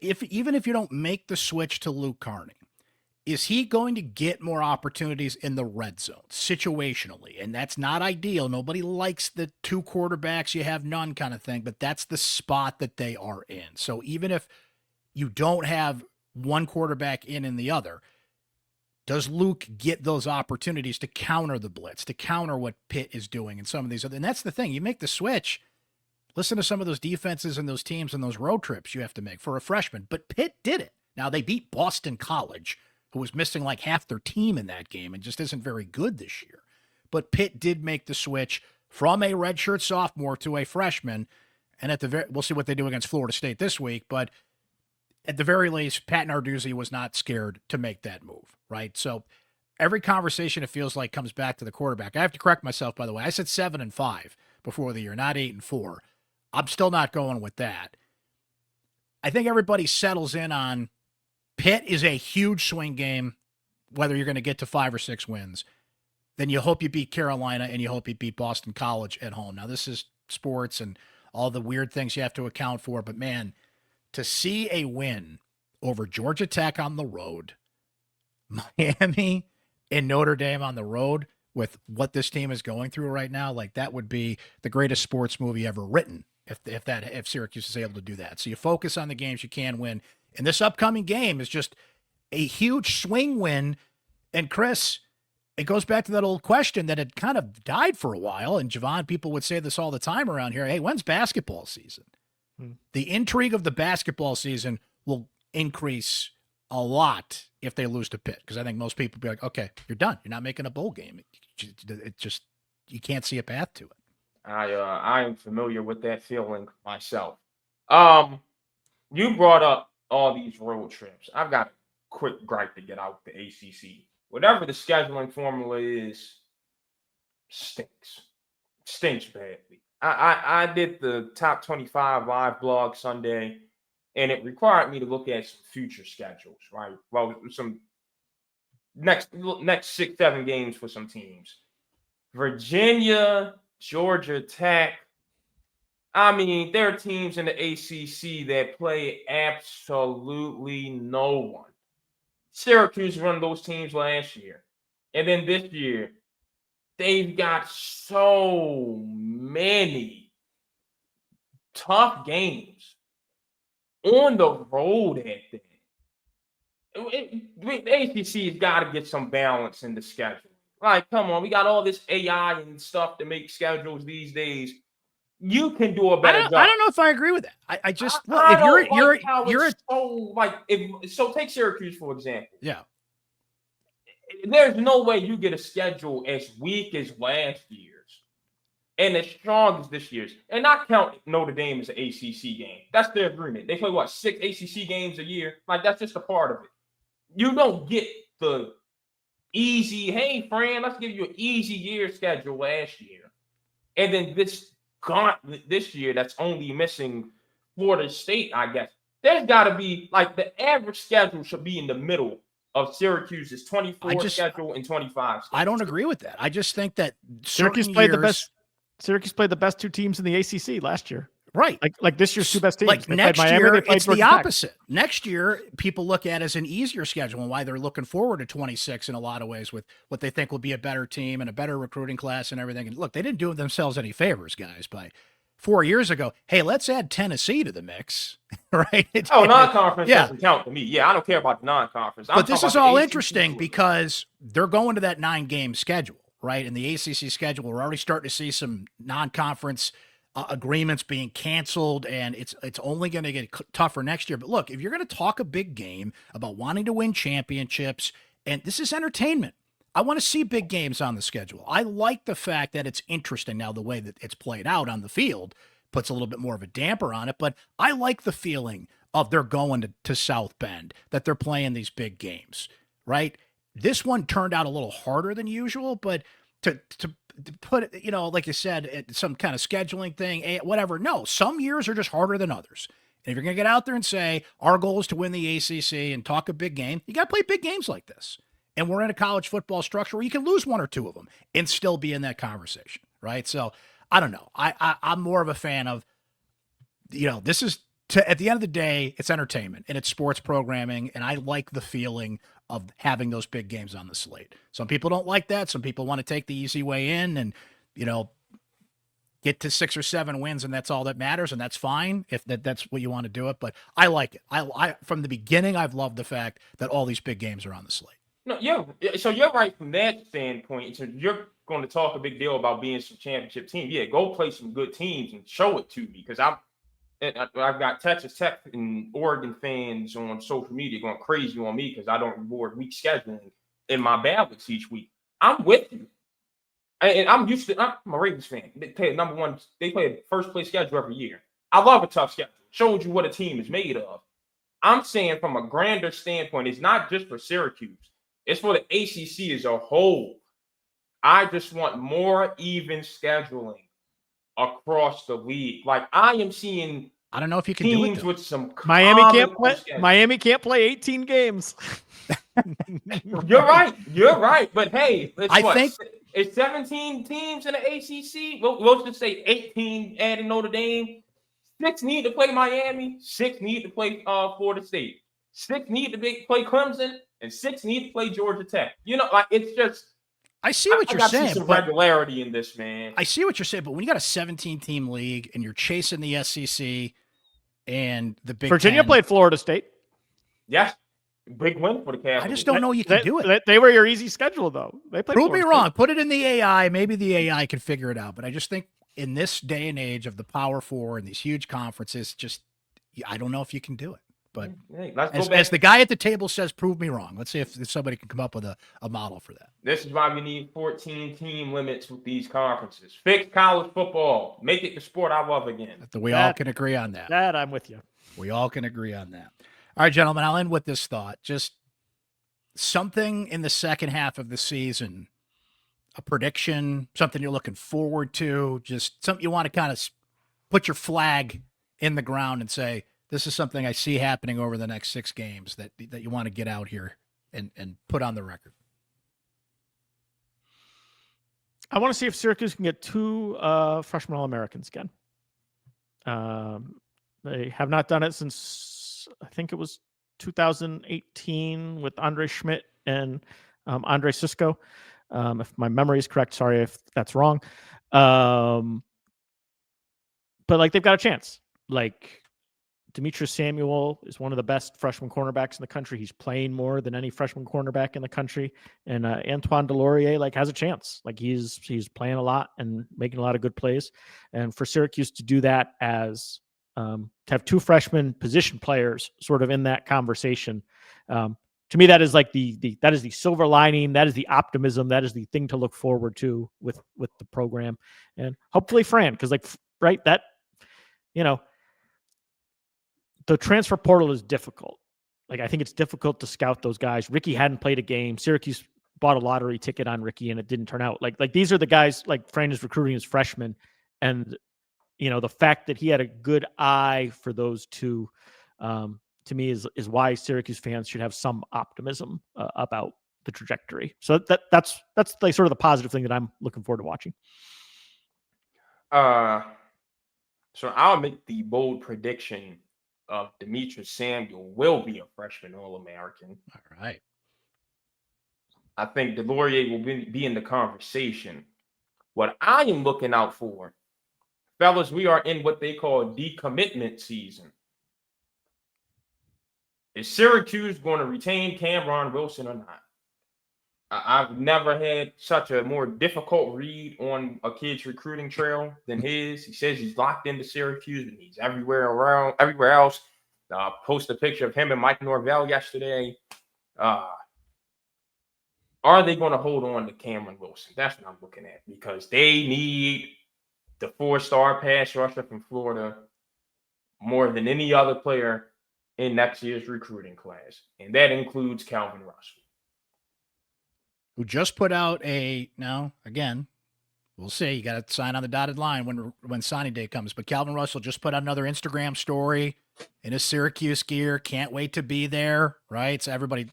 even if you don't make the switch to Luke Carney, is he going to get more opportunities in the red zone situationally? And that's not ideal. Nobody likes the 2 quarterbacks, you have none kind of thing, but that's the spot that they are in. So even if you don't have one quarterback in the other, does Luke get those opportunities to counter the blitz, to counter what Pitt is doing and some of these other? And that's the thing. You make the switch. Listen to some of those defenses and those teams and those road trips you have to make for a freshman. But Pitt did it. Now, they beat Boston College, who was missing like half their team in that game and just isn't very good this year. But Pitt did make the switch from a redshirt sophomore to a freshman. And we'll see what they do against Florida State this week. But at the very least, Pat Narduzzi was not scared to make that move, right? So every conversation, it feels like, comes back to the quarterback. I have to correct myself, by the way. I said 7-5 before the year, not 8-4. I'm still not going with that. I think everybody settles in on Pitt is a huge swing game, whether you're going to get to 5 or 6 wins. Then you hope you beat Carolina and you hope you beat Boston College at home. Now, this is sports and all the weird things you have to account for, but man, to see a win over Georgia Tech on the road, Miami and Notre Dame on the road with what this team is going through right now, like that would be the greatest sports movie ever written if Syracuse is able to do that. So you focus on the games you can win. And this upcoming game is just a huge swing win. And Chris, it goes back to that old question that had kind of died for a while. And Javon, people would say this all the time around here. Hey, when's basketball season? The intrigue of the basketball season will increase a lot if they lose to Pitt, because I think most people will be like, okay, you're done. You're not making a bowl game. It just, you can't see a path to it. I am familiar with that feeling myself. You brought up all these road trips. I've got a quick gripe to get out the ACC. Whatever the scheduling formula is, stinks badly. I did the top 25 live blog Sunday, and it required me to look at some future schedules, right? Well, some next 6-7 games for some teams. Virginia, Georgia Tech. I mean, there are teams in the ACC that play absolutely no one. Syracuse run those teams last year. And then this year, they've got so many tough games on the road at that. The ACC has got to get some balance in the schedule. Like, come on, we got all this AI and stuff to make schedules these days. You can do a better job. I don't know if I agree with that. I just look, I if you're so like so take Syracuse for example. Yeah. There's no way you get a schedule as weak as last year's and as strong as this year's. And not count Notre Dame as an ACC game. That's their agreement. They play, 6 ACC games a year? Like, that's just a part of it. You don't get the easy, hey, Fran, let's give you an easy year schedule last year. And then this year that's only missing Florida State, I guess. There's got to be, like, the average schedule should be in the middle of Syracuse's 24 schedule and 25 schedule. I don't agree with that. I just think that Syracuse played the best 2 teams in the ACC last year. Right. Like this year's 2 best teams. Like next year, it's the opposite. Next year, people look at as an easier schedule and why they're looking forward to 26 in a lot of ways with what they think will be a better team and a better recruiting class and everything. And look, they didn't do themselves any favors, guys, by 4 years ago. Hey, let's add Tennessee to the mix, right? Non-conference doesn't count to me. Yeah, I don't care about the non-conference. But this is all interesting because they're going to that 9-game schedule, right? In the ACC schedule, we're already starting to see some non-conference agreements being canceled, and it's only going to get tougher next year. But look, if you're going to talk a big game about wanting to win championships, and this is entertainment, I want to see big games on the schedule. I like the fact that it's interesting now, the way that it's played out on the field puts a little bit more of a damper on it, but I like the feeling of they're going to South Bend, that they're playing these big games, right? This one turned out a little harder than usual, but to put it, like you said, some kind of scheduling thing, whatever. No, some years are just harder than others. And if you're going to get out there and say, our goal is to win the ACC and talk a big game, you got to play big games like this. And we're in a college football structure where you can lose 1 or 2 of them and still be in that conversation, right? So I don't know. I'm more of a fan of, this is, at the end of the day, it's entertainment and it's sports programming. And I like the feeling of having those big games on the slate. Some people don't like that. Some people want to take the easy way in and, get to 6 or 7 wins, and that's all that matters, and that's fine if that's what you want to do it. But I like it. I from the beginning, I've loved the fact that all these big games are on the slate. No, so you're right from that standpoint. So you're going to talk a big deal about being some championship team. Yeah, go play some good teams and show it to me, because I've got Texas Tech and Oregon fans on social media going crazy on me because I don't reward weak scheduling in my ballots each week. I'm with you. And I'm a Ravens fan. They play number 1. They play a first place schedule every year. I love a tough schedule. Shows you what a team is made of. I'm saying from a grander standpoint, it's not just for Syracuse. It's for the ACC as a whole. I just want more even scheduling across the league. Like, I am seeing I don't know if you can do it teams with some Miami can't play 18 games. You're right. But hey, I think it's 17 teams in the ACC. We'll just say 18 adding Notre Dame. 6 need to play Miami. 6 need to play Florida State. 6 need to play Clemson, and 6 need to play Georgia Tech. It's just. I see what you're saying. Some regularity in this, man. I see what you're saying, but when you got a 17-team league and you're chasing the SEC and the Big Virginia 10, played Florida State. Yes. Big win for the Cavs. I just don't know you can do it. They were your easy schedule, though. They played. Prove me wrong. Put it in the AI. Maybe the AI can figure it out. But I just think in this day and age of the Power Four and these huge conferences, I don't know if you can do it. But as the guy at the table says, prove me wrong. Let's see if somebody can come up with a model for that. This is why we need 14 team limits with these conferences. Fix college football. Make it the sport I love again. We all can agree on that. That I'm with you. We all can agree on that. All right, gentlemen, I'll end with this thought. Just something in the second half of the season a prediction, something you're looking forward to, just something you want to kind of put your flag in the ground and say, this is something I see happening over the next 6 games that you want to get out here and put on the record? I want to see if Syracuse can get 2 freshman All-Americans again. They have not done it since, I think it was 2018 with Andre Schmidt and Andre Sisco. If my memory is correct, sorry if that's wrong. But like, they've got a chance. Like, Demetrius Samuel is one of the best freshman cornerbacks in the country. He's playing more than any freshman cornerback in the country. And Antoine Delorier has a chance. Like, he's playing a lot and making a lot of good plays. And for Syracuse to do that as to have 2 freshman position players sort of in that conversation, to me, that is like that is the silver lining. That is the optimism. That is the thing to look forward to with the program. And hopefully Fran, because that, the transfer portal is difficult. Like, I think it's difficult to scout those guys. Rickie hadn't played a game. Syracuse bought a lottery ticket on Rickie and it didn't turn out. Like these are the guys like Fran is recruiting as freshmen. And, the fact that he had a good eye for those 2, to me is why Syracuse fans should have some optimism about the trajectory. So that's like sort of the positive thing that I'm looking forward to watching. So I'll make the bold prediction of Demetrius Samuel will be a freshman All-American. All right. I think Delorier will be in the conversation. What I am looking out for, fellas, we are in what they call decommitment season. Is Syracuse going to retain Cameron Wilson or not? I've never had such a more difficult read on a kid's recruiting trail than his. He says he's locked into Syracuse and he's everywhere else. Post a picture of him and Mike Norvell yesterday. Are they going to hold on to Cameron Wilson? That's what I'm looking at, because they need the 4-star pass rusher from Florida more than any other player in next year's recruiting class. And that includes Calvin Russell, who just put out again, we'll see. You got to sign on the dotted line when signing day comes. But Calvin Russell just put out another Instagram story in his Syracuse gear. Can't wait to be there, right? So everybody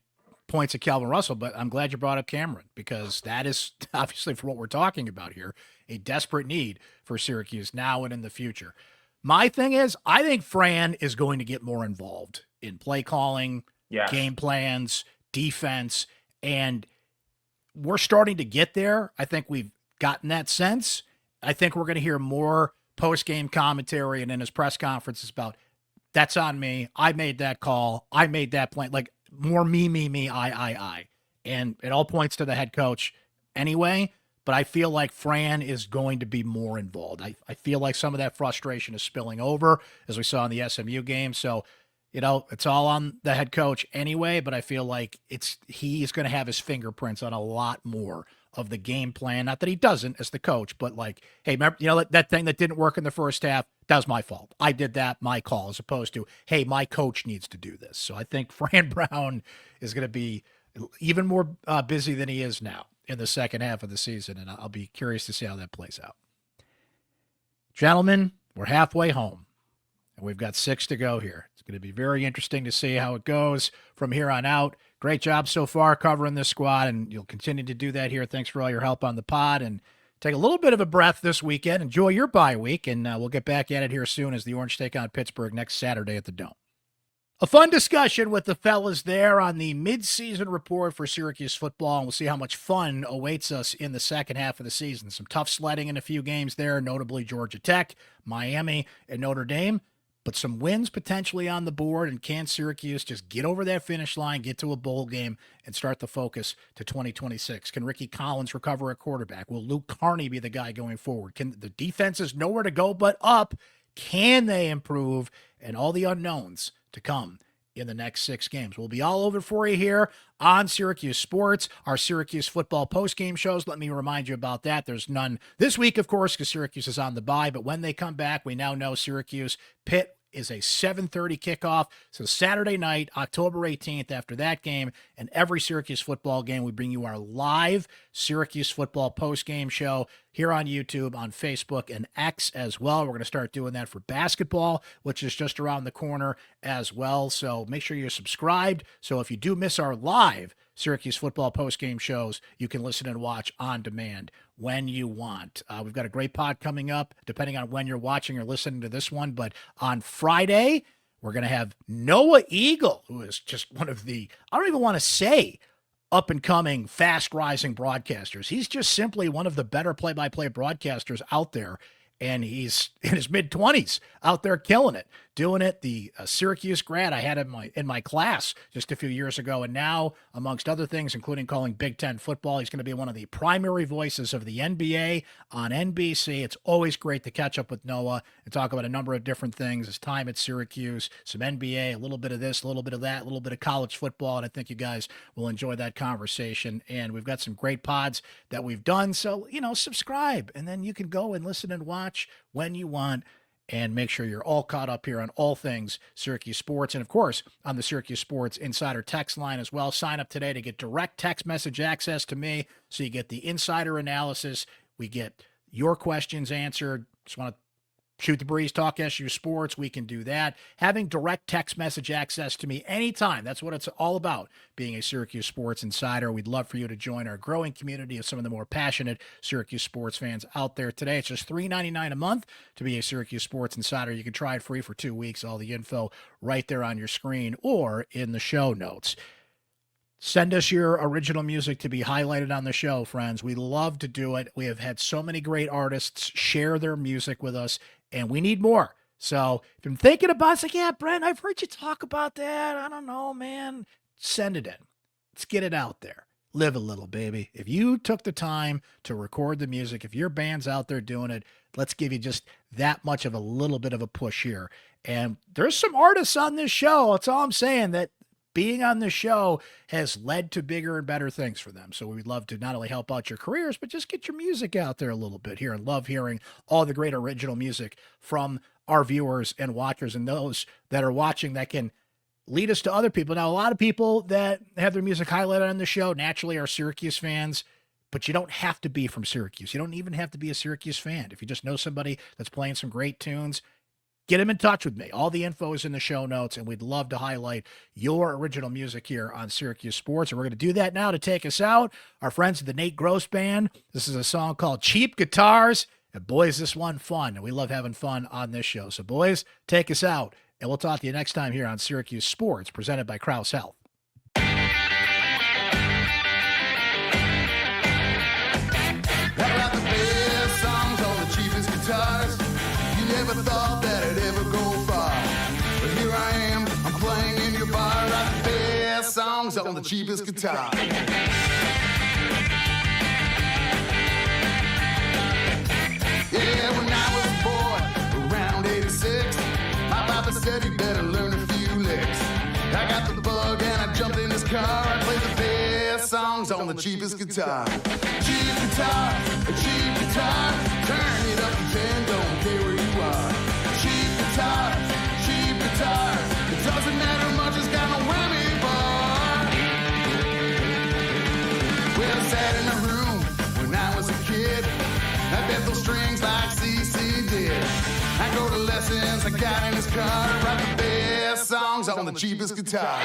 points at Calvin Russell, but I'm glad you brought up Cameron, because that is obviously, for what we're talking about here, a desperate need for Syracuse now and in the future. My thing is, I think Fran is going to get more involved in play calling, game plans, defense, and we're starting to get there. I think we've gotten that sense. I think we're going to hear more post-game commentary and in his press conferences about, that's on me. I made that call. I made that plan. Like, more me, I. And it all points to the head coach anyway, but I feel like Fran is going to be more involved. I feel like some of that frustration is spilling over, as we saw in the SMU game. So, it's all on the head coach anyway, but I feel like he's going to have his fingerprints on a lot more of the game plan. Not that he doesn't as the coach, but like, hey, remember, that thing that didn't work in the first half, that was my fault. I did that, my call, as opposed to, hey, my coach needs to do this. So I think Fran Brown is going to be even more busy than he is now in the second half of the season, and I'll be curious to see how that plays out. Gentlemen, we're halfway home, and we've got 6 to go here. It's going to be very interesting to see how it goes from here on out. Great job so far covering this squad, and you'll continue to do that here. Thanks for all your help on the pod, and take a little bit of a breath this weekend. Enjoy your bye week, and we'll get back at it here soon as the Orange take on Pittsburgh next Saturday at the Dome. A fun discussion with the fellas there on the midseason report for Syracuse football, and we'll see how much fun awaits us in the second half of the season. Some tough sledding in a few games there, notably Georgia Tech, Miami, and Notre Dame, but some wins potentially on the board. And can Syracuse just get over that finish line, get to a bowl game, and start the focus to 2026? Can Rickie Collins recover at quarterback? Will Luke Carney be the guy going forward? Can the defense is nowhere to go but up? Can they improve? And all the unknowns to come in the next 6 games. We'll be all over for you here on Syracuse Sports, our Syracuse football postgame shows. Let me remind you about that. There's none this week, of course, because Syracuse is on the bye, but when they come back, we now know Syracuse, Pitt is a 7:30 kickoff. So Saturday night, October 18th, after that game and every Syracuse football game, we bring you our live Syracuse football postgame show here on YouTube, on Facebook, and X as well. We're going to start doing that for basketball, which is just around the corner as well. So make sure you're subscribed. So if you do miss our live Syracuse football postgame shows, you can listen and watch on demand when you want. We've got a great pod coming up, depending on when you're watching or listening to this one. But on Friday, we're going to have Noah Eagle, who is just one of the, I don't even want to say, up-and-coming, fast-rising broadcasters. He's just simply one of the better play-by-play broadcasters out there, and he's in his mid-20s out there killing it, doing it. The Syracuse grad I had in my class just a few years ago, and now, amongst other things, including calling Big Ten football, he's going to be one of the primary voices of the NBA on NBC. It's always great to catch up with Noah and talk about a number of different things, his time at Syracuse, some NBA, a little bit of this, a little bit of that, a little bit of college football, and I think you guys will enjoy that conversation. And we've got some great pods that we've done, so, subscribe, and then you can go and listen and watch when you want, and make sure you're all caught up here on all things Syracuse sports. And of course, on the Syracuse Sports Insider text line as well. Sign up today to get direct text message access to me, so you get the insider analysis. We get your questions answered. Just want to shoot the breeze, talk SU sports, we can do that. Having direct text message access to me anytime, that's what it's all about, being a Syracuse Sports Insider. We'd love for you to join our growing community of some of the more passionate Syracuse sports fans out there today. It's just $3.99 a month to be a Syracuse Sports Insider. You can try it free for 2 weeks. All the info right there on your screen or in the show notes. Send us your original music to be highlighted on the show, friends. We love to do it. We have had so many great artists share their music with us, and we need more. So if you're thinking about it, it's like, yeah, Brent, I've heard you talk about that. I don't know, man. Send it in. Let's get it out there. Live a little, baby. If you took the time to record the music, if your band's out there doing it, let's give you just that much of a little bit of a push here. And there's some artists on this show, that's all I'm saying, that being on the show has led to bigger and better things for them. So we'd love to not only help out your careers, but just get your music out there a little bit here, and love hearing all the great original music from our viewers and watchers, and those that are watching that can lead us to other people. Now, a lot of people that have their music highlighted on the show naturally are Syracuse fans, but you don't have to be from Syracuse. You don't even have to be a Syracuse fan. If you just know somebody that's playing some great tunes, get them in touch with me. All the info is in the show notes, and we'd love to highlight your original music here on Syracuse Sports. And we're going to do that now to take us out. Our friends at the Nate Gross Band. This is a song called Cheap Guitars. And boys, this one fun. And we love having fun on this show. So boys, take us out. And we'll talk to you next time here on Syracuse Sports, presented by Krause Health. Never thought that I'd ever go far, but here I am, I'm playing in your bar. Write the best songs on the cheapest guitar. Yeah, when I was a boy, around 86, my papa said you better learn a few licks. I got the bug and I jumped in his car. I played the best songs on the cheapest guitar. Cheap guitar, a cheap guitar, turn it up to 10, don't care where you are. Cheap guitar, it doesn't matter much, it's got no whammy bar. Well, I sat in a room when I was a kid, I bet those strings like CC did. I go to lessons, I got in his car, write the best songs on the cheapest guitar.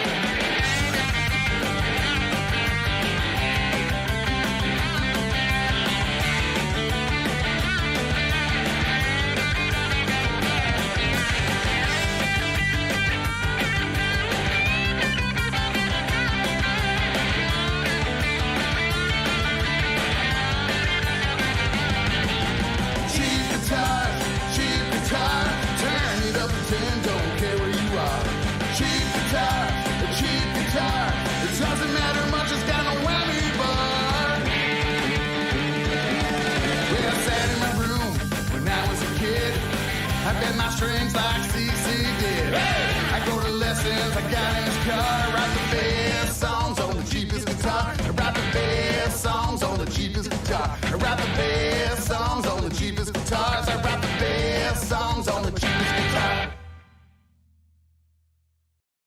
I bet my strings like CC did. Hey! I go to lessons, I got in his car, right the bed.